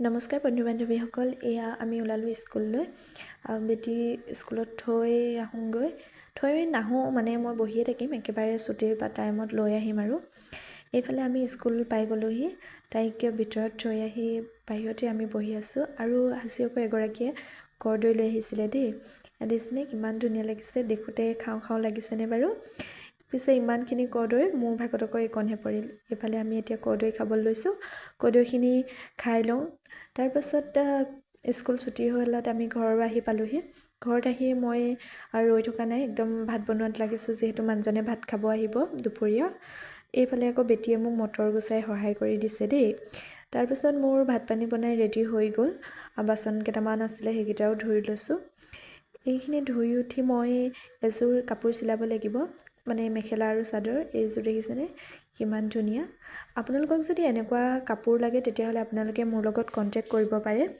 নমস্কাৰ বন্ধু বান্ধৱীসকল, এয়া আমি ওলালোঁ স্কুললৈ। বেটি স্কুলত থৈ আহোঁগৈ। থৈ নাহোঁ মানে মই বহিয়ে থাকিম, একেবাৰে ছুটিৰ বা টাইমত লৈ আহিম আৰু। এইফালে আমি স্কুল পাই গ'লোহি। তাইক ভিতৰত থৈ আহি বাহিৰতে আমি বহি আছোঁ। আৰু আজি আকৌ এগৰাকীয়ে কৰ্দৈ লৈ আহিছিলে দেই। দিছেনে, কিমান ধুনীয়া লাগিছে দেখোঁতে, খাওঁ খাওঁ লাগিছেনে বাৰু। পিছে ইমানখিনি কৰ্দৈ মোৰ ভাগত আকৌ এইকণহে পৰিল। এইফালে আমি এতিয়া কৰ্দৈ খাবলৈ লৈছোঁ। কৰ্দৈখিনি খাই লওঁ। তাৰপাছত স্কুল ছুটি হ'লত আমি ঘৰৰ আহি পালোঁহি। ঘৰত আহি মই আৰু ৰৈ থকা নাই, একদম ভাত বনোৱাত লাগিছোঁ, যিহেতু মানুহজনে ভাত খাব আহিব দুপৰীয়া। এইফালে আকৌ বেটিয়ে মোক মটৰ গুচাই সহায় কৰি দিছে দেই। তাৰপিছত মোৰ ভাত পানী বনাই ৰেডি হৈ গ'ল। বাচন কেইটামান আছিলে, সেইকেইটাও ধুই লৈছোঁ। এইখিনি ধুই উঠি মই এযোৰ কাপোৰ চিলাব লাগিব, মানে মেখেলা আৰু চাদৰ। এইযোৰ দেখিছেনে কিমান ধুনীয়া। আপোনালোকক যদি এনেকুৱা কাপোৰ লাগে তেতিয়াহ'লে আপোনালোকে মোৰ লগত কণ্টেক্ট কৰিব পাৰে।